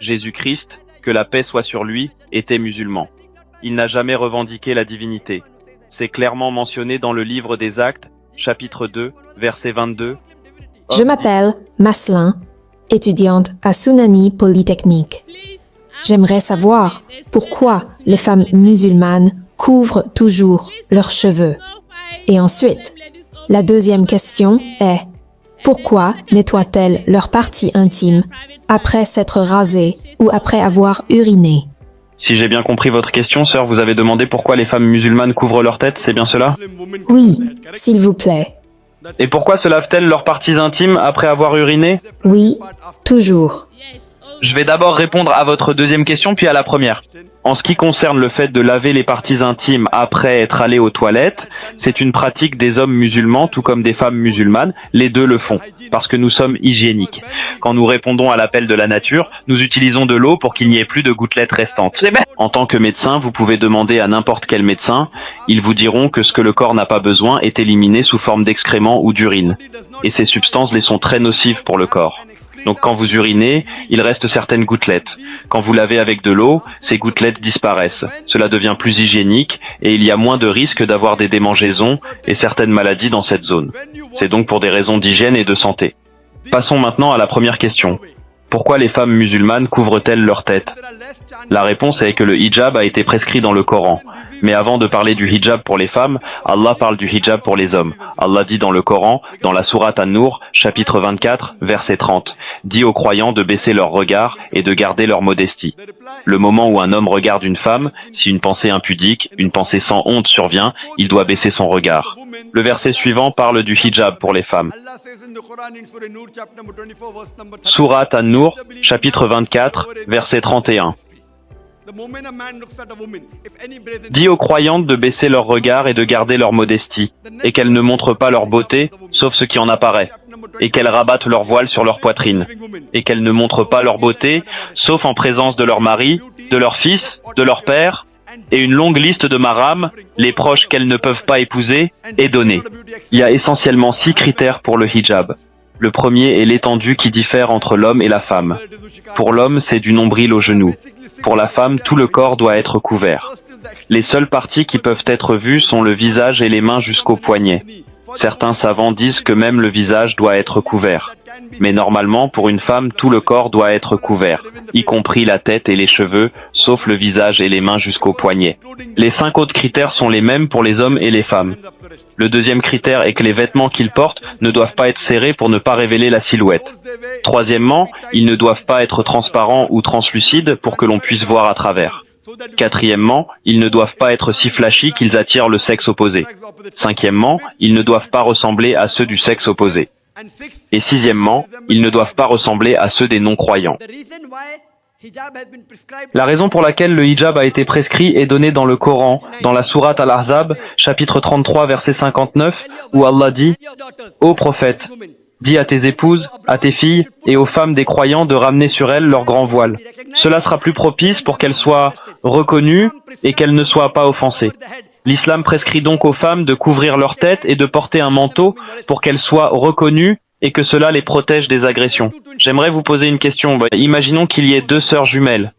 Jésus-Christ, que la paix soit sur lui, était musulman. Il n'a jamais revendiqué la divinité. C'est clairement mentionné dans le livre des Actes, chapitre 2, verset 22. Je m'appelle Maslin, étudiante à Sunani Polytechnique. J'aimerais savoir pourquoi les femmes musulmanes couvrent toujours leurs cheveux. Et ensuite, la deuxième question est pourquoi nettoient-elles leurs parties intimes après s'être rasées ou après avoir uriné? Si j'ai bien compris votre question, sœur, vous avez demandé pourquoi les femmes musulmanes couvrent leur tête, c'est bien cela? Oui, s'il vous plaît. Et pourquoi se lavent-elles leurs parties intimes après avoir uriné? Oui, toujours. Je vais d'abord répondre à votre deuxième question, puis à la première. En ce qui concerne le fait de laver les parties intimes après être allé aux toilettes, c'est une pratique des hommes musulmans, tout comme des femmes musulmanes. Les deux le font, parce que nous sommes hygiéniques. Quand nous répondons à l'appel de la nature, nous utilisons de l'eau pour qu'il n'y ait plus de gouttelettes restantes. En tant que médecin, vous pouvez demander à n'importe quel médecin, ils vous diront que ce que le corps n'a pas besoin est éliminé sous forme d'excréments ou d'urine. Et ces substances les sont très nocives pour le corps. Donc quand vous urinez, il reste certaines gouttelettes. Quand vous lavez avec de l'eau, ces gouttelettes disparaissent. Cela devient plus hygiénique et il y a moins de risques d'avoir des démangeaisons et certaines maladies dans cette zone. C'est donc pour des raisons d'hygiène et de santé. Passons maintenant à la première question. Pourquoi les femmes musulmanes couvrent-elles leur tête? La réponse est que le hijab a été prescrit dans le Coran. Mais avant de parler du hijab pour les femmes, Allah parle du hijab pour les hommes. Allah dit dans le Coran, dans la sourate An-Nur, chapitre 24, verset 30, dit aux croyants de baisser leur regard et de garder leur modestie. Le moment où un homme regarde une femme, si une pensée impudique, une pensée sans honte survient, il doit baisser son regard. Le verset suivant parle du hijab pour les femmes. Sourate An-Nur, chapitre 24, verset 31. Dis aux croyantes de baisser leur regard et de garder leur modestie, et qu'elles ne montrent pas leur beauté, sauf ce qui en apparaît, et qu'elles rabattent leur voile sur leur poitrine, et qu'elles ne montrent pas leur beauté, sauf en présence de leur mari, de leur fils, de leur père, et une longue liste de maram, les proches qu'elles ne peuvent pas épouser, est donnée. Il y a essentiellement 6 critères pour le hijab. Le premier est l'étendue qui diffère entre l'homme et la femme. Pour l'homme, c'est du nombril au genou. Pour la femme, tout le corps doit être couvert. Les seules parties qui peuvent être vues sont le visage et les mains jusqu'au poignet. Certains savants disent que même le visage doit être couvert. Mais normalement, pour une femme, tout le corps doit être couvert, y compris la tête et les cheveux, sauf le visage et les mains jusqu'au poignet. Les 5 autres critères sont les mêmes pour les hommes et les femmes. Le deuxième critère est que les vêtements qu'ils portent ne doivent pas être serrés pour ne pas révéler la silhouette. Troisièmement, ils ne doivent pas être transparents ou translucides pour que l'on puisse voir à travers. Quatrièmement, ils ne doivent pas être si flashy qu'ils attirent le sexe opposé. Cinquièmement, ils ne doivent pas ressembler à ceux du sexe opposé. Et sixièmement, ils ne doivent pas ressembler à ceux des non-croyants. La raison pour laquelle le hijab a été prescrit est donnée dans le Coran, dans la sourate Al-Ahzab, chapitre 33, verset 59, où Allah dit « Ô prophète, dis à tes épouses, à tes filles et aux femmes des croyants de ramener sur elles leur grand voile. Cela sera plus propice pour qu'elles soient reconnues et qu'elles ne soient pas offensées. » L'islam prescrit donc aux femmes de couvrir leur tête et de porter un manteau pour qu'elles soient reconnues et que cela les protège des agressions. J'aimerais vous poser une question. Imaginons qu'il y ait deux sœurs jumelles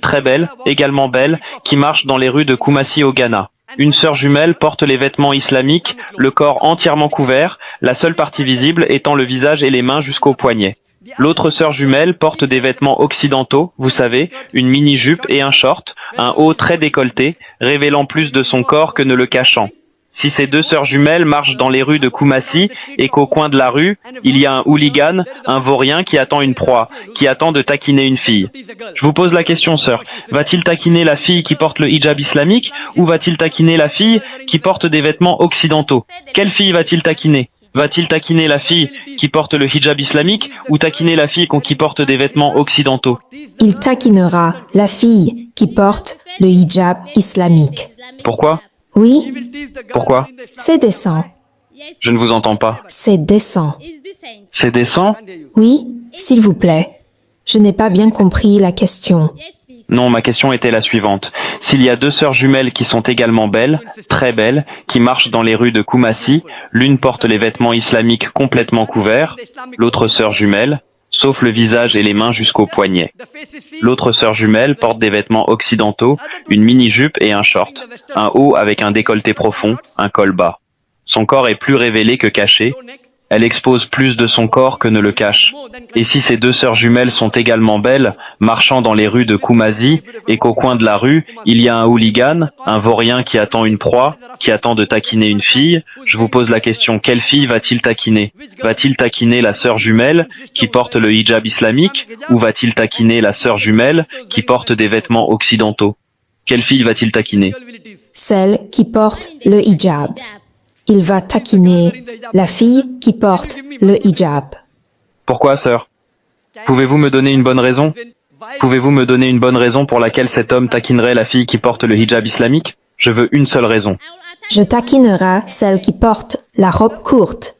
très belles, également belles, qui marchent dans les rues de Kumasi au Ghana. Une sœur jumelle porte les vêtements islamiques, le corps entièrement couvert, la seule partie visible étant le visage et les mains jusqu'au poignet. L'autre sœur jumelle porte des vêtements occidentaux, vous savez, une mini-jupe et un short, un haut très décolleté, révélant plus de son corps que ne le cachant. Si ces deux sœurs jumelles marchent dans les rues de Kumasi et qu'au coin de la rue, il y a un hooligan, un vaurien qui attend une proie, qui attend de taquiner une fille. Je vous pose la question, sœur. Va-t-il taquiner la fille qui porte le hijab islamique ou va-t-il taquiner la fille qui porte des vêtements occidentaux? Quelle fille va-t-il taquiner? Va-t-il taquiner la fille qui porte le hijab islamique ou taquiner la fille qui porte des vêtements occidentaux? Il taquinera la fille qui porte le hijab islamique. Pourquoi? Oui, Pourquoi? c'est décent. Je ne vous entends pas. C'est décent. C'est décent? Oui, s'il vous plaît. Je n'ai pas bien compris la question. Non, ma question était la suivante. S'il y a deux sœurs jumelles qui sont également belles, très belles, qui marchent dans les rues de Kumasi, l'une porte les vêtements islamiques complètement couverts, l'autre sœur jumelle, sauf le visage et les mains jusqu'aux poignets. L'autre sœur jumelle porte des vêtements occidentaux, une mini-jupe et un short, un haut avec un décolleté profond, un col bas. Son corps est plus révélé que caché. Elle expose plus de son corps que ne le cache. Et si ces deux sœurs jumelles sont également belles, marchant dans les rues de Koumazi, et qu'au coin de la rue, il y a un hooligan, un vaurien qui attend une proie, qui attend de taquiner une fille, je vous pose la question, quelle fille va-t-il taquiner? Va-t-il taquiner la sœur jumelle qui porte le hijab islamique, ou va-t-il taquiner la sœur jumelle qui porte des vêtements occidentaux? Quelle fille va-t-il taquiner? Celle qui porte le hijab. Il va taquiner la fille qui porte le hijab. Pourquoi, sœur? Pouvez-vous me donner une bonne raison? Pouvez-vous me donner une bonne raison pour laquelle cet homme taquinerait la fille qui porte le hijab islamique? Je veux une seule raison. Je taquinerai celle qui porte la robe courte.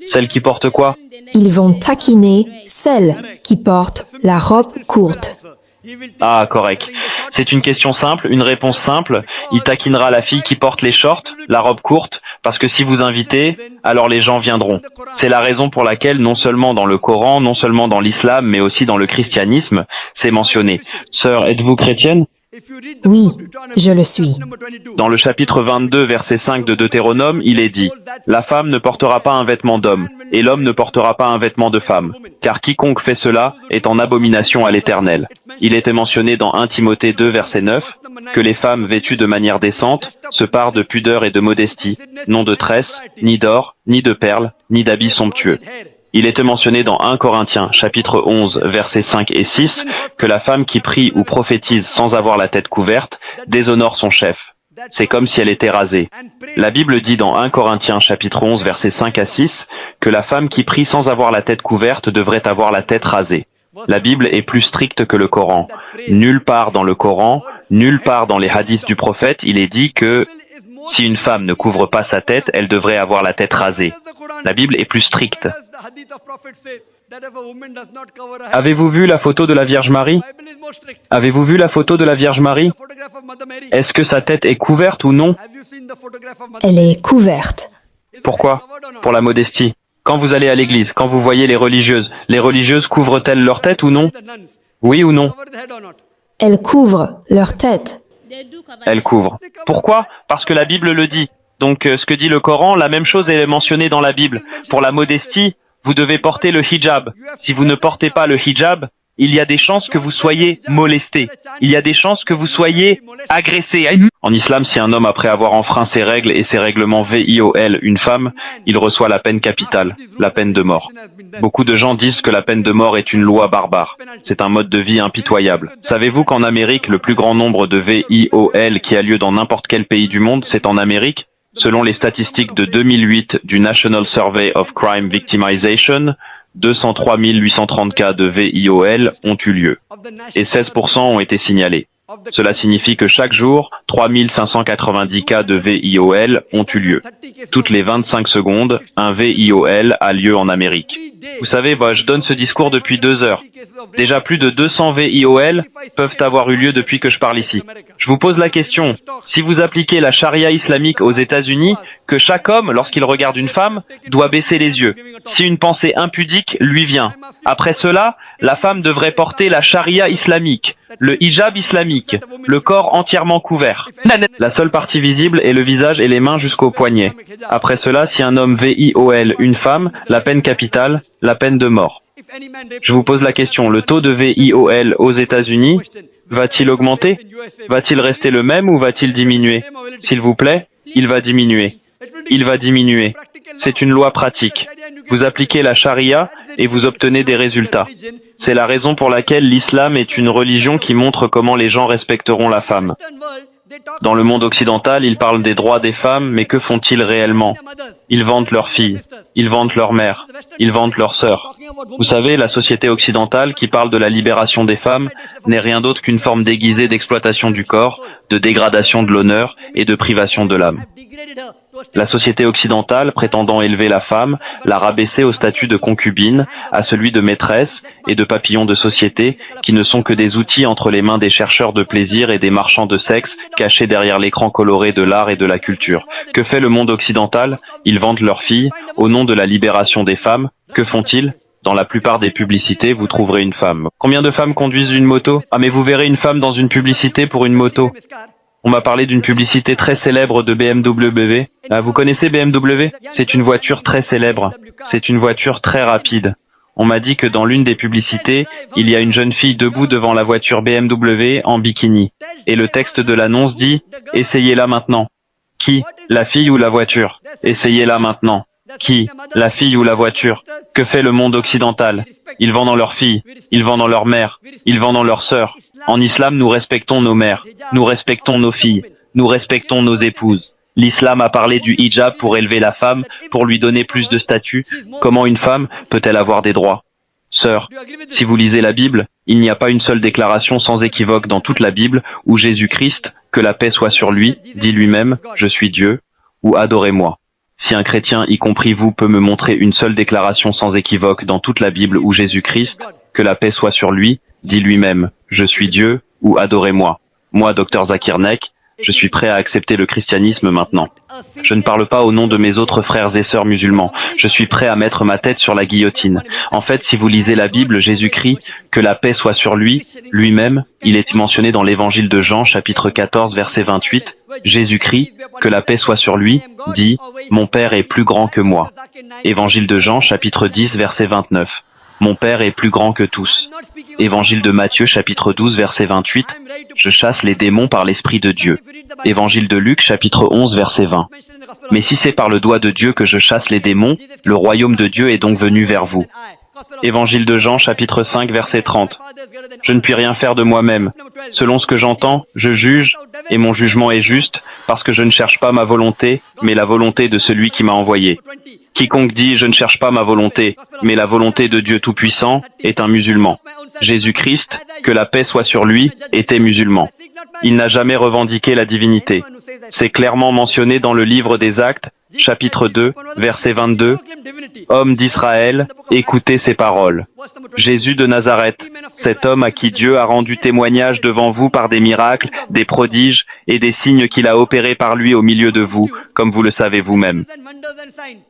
Celle qui porte quoi? Ils vont taquiner celle qui porte la robe courte. Ah, correct. C'est une question simple, une réponse simple. Il taquinera la fille qui porte les shorts, la robe courte, parce que si vous invitez, alors les gens viendront. C'est la raison pour laquelle non seulement dans le Coran, non seulement dans l'islam, mais aussi dans le christianisme, c'est mentionné. Sœur, êtes-vous chrétienne? Oui, je le suis. Dans le chapitre 22, verset 5 de Deutéronome, il est dit « La femme ne portera pas un vêtement d'homme, et l'homme ne portera pas un vêtement de femme, car quiconque fait cela est en abomination à l'Éternel. » Il était mentionné dans 1 Timothée 2, verset 9, que les femmes vêtues de manière décente se parent de pudeur et de modestie, non de tresses, ni d'or, ni de perles, ni d'habits somptueux. Il était mentionné dans 1 Corinthiens, chapitre 11, versets 5 et 6, que la femme qui prie ou prophétise sans avoir la tête couverte déshonore son chef. C'est comme si elle était rasée. La Bible dit dans 1 Corinthiens, chapitre 11, versets 5 à 6, que la femme qui prie sans avoir la tête couverte devrait avoir la tête rasée. La Bible est plus stricte que le Coran. Nulle part dans le Coran, nulle part dans les hadiths du prophète, il est dit que si une femme ne couvre pas sa tête, elle devrait avoir la tête rasée. La Bible est plus stricte. Avez-vous vu la photo de la Vierge Marie? Avez-vous vu la photo de la Vierge Marie? Est-ce que sa tête est couverte ou non? Elle est couverte. Pourquoi? Pour la modestie. Quand vous allez à l'église, quand vous voyez les religieuses couvrent-elles leur tête ou non? Oui ou non? Elles couvrent leur tête. Elles couvrent. Pourquoi? Parce que la Bible le dit. Donc ce que dit le Coran, la même chose est mentionnée dans la Bible. Pour la modestie, vous devez porter le hijab. Si vous ne portez pas le hijab, il y a des chances que vous soyez molesté. Il y a des chances que vous soyez agressé. En islam, si un homme, après avoir enfreint ses règles et ses règlements VIOL, une femme, il reçoit la peine capitale, la peine de mort. Beaucoup de gens disent que la peine de mort est une loi barbare. C'est un mode de vie impitoyable. Savez-vous qu'en Amérique, le plus grand nombre de VIOL qui a lieu dans n'importe quel pays du monde, c'est en Amérique? Selon les statistiques de 2008 du National Survey of Crime Victimization, 203 830 cas de VIOL ont eu lieu, et 16% ont été signalés. Cela signifie que chaque jour, 3 590 cas de VIOL ont eu lieu. Toutes les 25 secondes, un VIOL a lieu en Amérique. Vous savez, je donne ce discours depuis 2 heures. Déjà plus de 200 VIOL peuvent avoir eu lieu depuis que je parle ici. Je vous pose la question, si vous appliquez la charia islamique aux États-Unis, que chaque homme, lorsqu'il regarde une femme, doit baisser les yeux, si une pensée impudique lui vient. Après cela, la femme devrait porter la charia islamique, le hijab islamique, le corps entièrement couvert. La seule partie visible est le visage et les mains jusqu'aux poignets. Après cela, si un homme VIOL une femme, la peine capitale, la peine de mort. Je vous pose la question, le taux de VIOL aux États-Unis va-t-il augmenter? Va-t-il rester le même ou va-t-il diminuer? S'il vous plaît, il va diminuer. Il va diminuer. C'est une loi pratique. Vous appliquez la charia et vous obtenez des résultats. C'est la raison pour laquelle l'islam est une religion qui montre comment les gens respecteront la femme. Dans le monde occidental, ils parlent des droits des femmes, mais que font-ils réellement? Ils vantent leurs filles, ils vantent leurs mères, ils vantent leurs sœurs. Vous savez, la société occidentale qui parle de la libération des femmes n'est rien d'autre qu'une forme déguisée d'exploitation du corps, de dégradation de l'honneur et de privation de l'âme. La société occidentale, prétendant élever la femme, l'a rabaissée au statut de concubine, à celui de maîtresse et de papillon de société, qui ne sont que des outils entre les mains des chercheurs de plaisir et des marchands de sexe, cachés derrière l'écran coloré de l'art et de la culture. Que fait le monde occidental? Ils vendent leurs filles, au nom de la libération des femmes. Que font-ils? Dans la plupart des publicités, vous trouverez une femme. Combien de femmes conduisent une moto? Ah mais vous verrez une femme dans une publicité pour une moto. On m'a parlé d'une publicité très célèbre de BMW. Ah, vous connaissez BMW? C'est une voiture très célèbre. C'est une voiture très rapide. On m'a dit que dans l'une des publicités, il y a une jeune fille debout devant la voiture BMW en bikini. Et le texte de l'annonce dit « Essayez-la maintenant ». Qui? La fille ou la voiture? Essayez-la maintenant. Qui? La fille ou la voiture? Que fait le monde occidental? Ils vendent dans leurs filles, ils vendent dans leurs mères, ils vendent dans leurs sœurs. En islam, nous respectons nos mères, nous respectons nos filles, nous respectons nos épouses. L'islam a parlé du hijab pour élever la femme, pour lui donner plus de statut. Comment une femme peut-elle avoir des droits? Sœur, si vous lisez la Bible, il n'y a pas une seule déclaration sans équivoque dans toute la Bible où Jésus-Christ, que la paix soit sur lui, dit lui-même « Je suis Dieu » ou « Adorez-moi ». Si un chrétien, y compris vous, peut me montrer une seule déclaration sans équivoque dans toute la Bible où Jésus-Christ, que la paix soit sur lui, dit lui-même « Je suis Dieu » ou « Adorez-moi ». Moi, Dr Zakir Naik, je suis prêt à accepter le christianisme maintenant. Je ne parle pas au nom de mes autres frères et sœurs musulmans. Je suis prêt à mettre ma tête sur la guillotine. En fait, si vous lisez la Bible, Jésus-Christ, que la paix soit sur lui, lui-même, il est mentionné dans l'évangile de Jean, chapitre 14, verset 28. Jésus-Christ, que la paix soit sur lui, dit « Mon Père est plus grand que moi ». Évangile de Jean, chapitre 10, verset 29. Mon Père est plus grand que tous. Évangile de Matthieu, chapitre 12, verset 28. Je chasse les démons par l'Esprit de Dieu. Évangile de Luc, chapitre 11, verset 20. Mais si c'est par le doigt de Dieu que je chasse les démons, le royaume de Dieu est donc venu vers vous. Évangile de Jean, chapitre 5, verset 30. Je ne puis rien faire de moi-même. Selon ce que j'entends, je juge, et mon jugement est juste, parce que je ne cherche pas ma volonté, mais la volonté de celui qui m'a envoyé. Quiconque dit « je ne cherche pas ma volonté, mais la volonté de Dieu Tout-Puissant » est un musulman. Jésus-Christ, que la paix soit sur lui, était musulman. Il n'a jamais revendiqué la divinité. C'est clairement mentionné dans le livre des Actes, chapitre 2, verset 22. Homme d'Israël, écoutez ces paroles. Jésus de Nazareth, cet homme à qui Dieu a rendu témoignage devant vous par des miracles, des prodiges et des signes qu'il a opérés par lui au milieu de vous, comme vous le savez vous-même.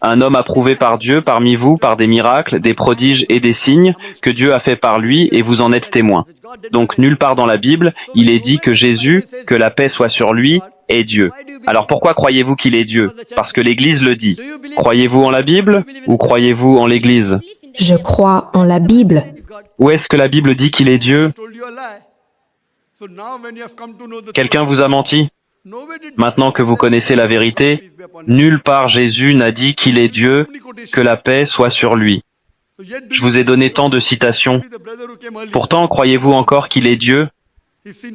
Un homme approuvé par Dieu parmi vous par des miracles, des prodiges et des signes que Dieu a fait par lui et vous en êtes témoins. Donc nulle part dans la Bible, il est dit que Jésus, que la paix soit sur lui, est Dieu. Alors pourquoi croyez-vous qu'il est Dieu? Parce que l'Église le dit. Croyez-vous en la Bible ou croyez-vous en l'Église? Je crois en la Bible. Où est-ce que la Bible dit qu'il est Dieu? Quelqu'un vous a menti? Maintenant que vous connaissez la vérité, nulle part Jésus n'a dit qu'il est Dieu, que la paix soit sur lui. Je vous ai donné tant de citations. Pourtant, croyez-vous encore qu'il est Dieu?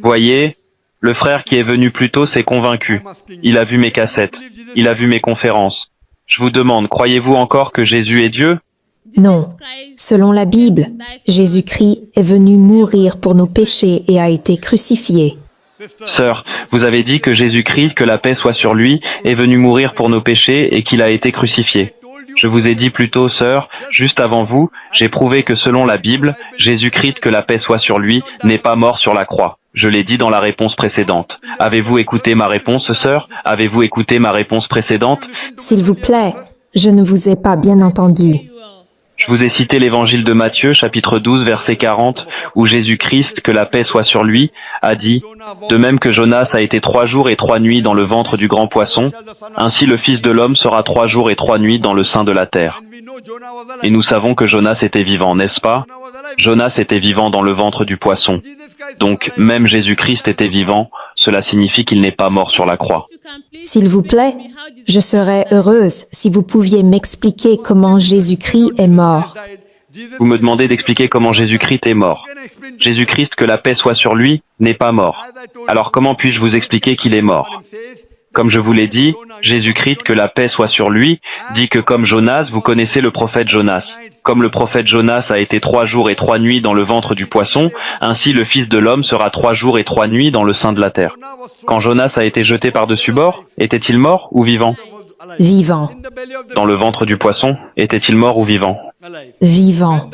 Voyez, le frère qui est venu plus tôt s'est convaincu. Il a vu mes cassettes. Il a vu mes conférences. Je vous demande, croyez-vous encore que Jésus est Dieu? Non. Selon la Bible, Jésus-Christ est venu mourir pour nos péchés et a été crucifié. Sœur, vous avez dit que Jésus-Christ, que la paix soit sur lui, est venu mourir pour nos péchés et qu'il a été crucifié. Je vous ai dit plus tôt, sœur, juste avant vous, j'ai prouvé que selon la Bible, Jésus-Christ, que la paix soit sur lui, n'est pas mort sur la croix. Je l'ai dit dans la réponse précédente. Avez-vous écouté ma réponse, sœur? Avez-vous écouté ma réponse précédente? S'il vous plaît, je ne vous ai pas bien entendu. Je vous ai cité l'évangile de Matthieu, chapitre 12, verset 40, où Jésus-Christ, que la paix soit sur lui, a dit « De même que Jonas a été 3 jours et 3 nuits dans le ventre du grand poisson, ainsi le Fils de l'homme sera 3 jours et 3 nuits dans le sein de la terre. » Et nous savons que Jonas était vivant, n'est-ce pas? Jonas était vivant dans le ventre du poisson. Donc, même Jésus-Christ était vivant, cela signifie qu'il n'est pas mort sur la croix. S'il vous plaît, je serais heureuse si vous pouviez m'expliquer comment Jésus-Christ est mort. Vous me demandez d'expliquer comment Jésus-Christ est mort. Jésus-Christ, que la paix soit sur lui, n'est pas mort. Alors comment puis-je vous expliquer qu'il est mort? Comme je vous l'ai dit, Jésus-Christ, que la paix soit sur lui, dit que comme Jonas, vous connaissez le prophète Jonas. Comme le prophète Jonas a été 3 jours et 3 nuits dans le ventre du poisson, ainsi le Fils de l'homme sera 3 jours et 3 nuits dans le sein de la terre. Quand Jonas a été jeté par-dessus bord, était-il mort ou vivant? Vivant. Dans le ventre du poisson, était-il mort ou vivant? Vivant.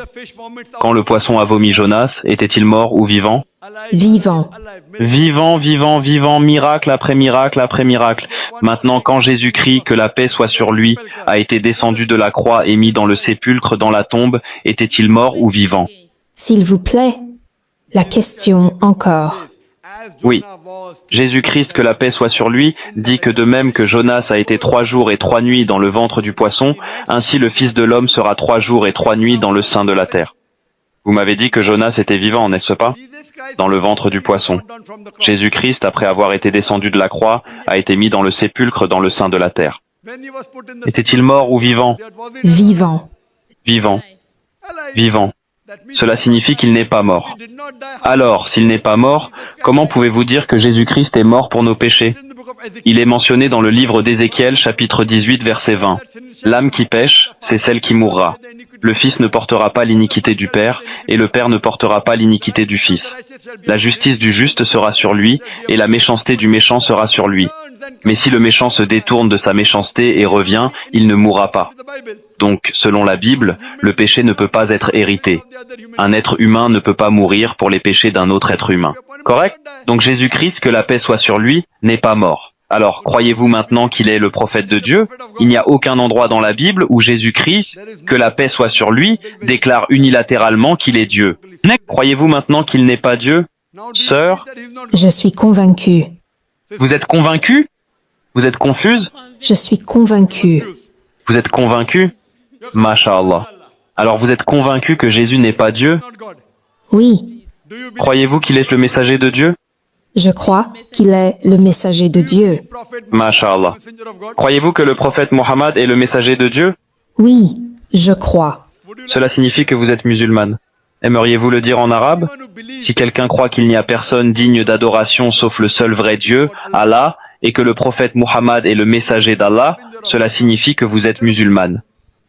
Quand le poisson a vomi Jonas, était-il mort ou vivant? Vivant. Vivant, vivant, vivant, miracle après miracle après miracle. Maintenant, quand Jésus-Christ, que la paix soit sur lui, a été descendu de la croix et mis dans le sépulcre, dans la tombe, était-il mort ou vivant? S'il vous plaît, la question encore. Oui. Jésus-Christ, que la paix soit sur lui, dit que de même que Jonas a été 3 jours et 3 nuits dans le ventre du poisson, ainsi le Fils de l'homme sera 3 jours et 3 nuits dans le sein de la terre. Vous m'avez dit que Jonas était vivant, n'est-ce pas? Dans le ventre du poisson. Jésus-Christ, après avoir été descendu de la croix, a été mis dans le sépulcre dans le sein de la terre. Était-il mort ou vivant? Vivant. Vivant. Vivant. Cela signifie qu'il n'est pas mort. Alors, s'il n'est pas mort, comment pouvez-vous dire que Jésus-Christ est mort pour nos péchés? Il est mentionné dans le livre d'Ézéchiel, chapitre 18, verset 20. L'âme qui pêche, c'est celle qui mourra. Le Fils ne portera pas l'iniquité du Père, et le Père ne portera pas l'iniquité du Fils. La justice du juste sera sur lui, et la méchanceté du méchant sera sur lui. Mais si le méchant se détourne de sa méchanceté et revient, il ne mourra pas. Donc, selon la Bible, le péché ne peut pas être hérité. Un être humain ne peut pas mourir pour les péchés d'un autre être humain. Correct? Donc Jésus-Christ, que la paix soit sur lui, n'est pas mort. Alors, croyez-vous maintenant qu'il est le prophète de Dieu? Il n'y a aucun endroit dans la Bible où Jésus-Christ, que la paix soit sur lui, déclare unilatéralement qu'il est Dieu. Croyez-vous maintenant qu'il n'est pas Dieu? Sœur, Je suis convaincue. vous êtes convaincue? Vous êtes confuse? Je suis convaincue. Vous êtes convaincue? Masha'Allah. Alors vous êtes convaincu que Jésus n'est pas Dieu? Oui, Croyez-vous qu'il est le messager de Dieu? je crois qu'il est le messager de Dieu. Masha'Allah. Croyez-vous que le prophète Mohammed est le messager de Dieu? Oui, je crois. Cela signifie que vous êtes musulmane. Aimeriez-vous le dire en arabe? Si quelqu'un croit qu'il n'y a personne digne d'adoration sauf le seul vrai Dieu, Allah, et que le prophète Mohammed est le messager d'Allah, cela signifie que vous êtes musulmane.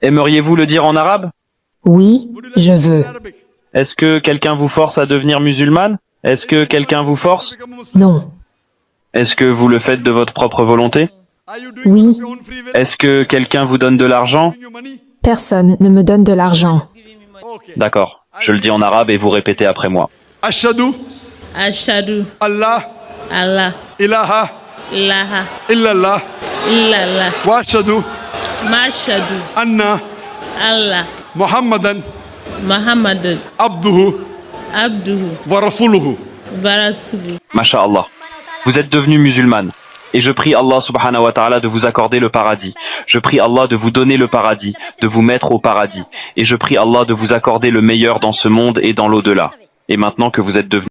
Aimeriez-vous le dire en arabe? Oui, je veux. Est-ce que quelqu'un vous force à devenir musulmane? Est-ce que quelqu'un vous force? Non. Est-ce que vous le faites de votre propre volonté? Oui, Est-ce que quelqu'un vous donne de l'argent? personne ne me donne de l'argent. D'accord. Je le dis en arabe et vous répétez après moi. Ashhadu Ashhadu Allah Allah ilaha ilaha illallah illallah wa ashhadu mashhadu anna Allah Muhammadan Muhammadun abduhu abduhu wa rasuluhu. wa rasuluhu. Masha'Allah. Vous êtes devenu musulmane. Et je prie Allah subhanahu wa ta'ala de vous accorder le paradis. Je prie Allah de vous donner le paradis, de vous mettre au paradis. Et je prie Allah de vous accorder le meilleur dans ce monde et dans l'au-delà. Et maintenant que vous êtes devenu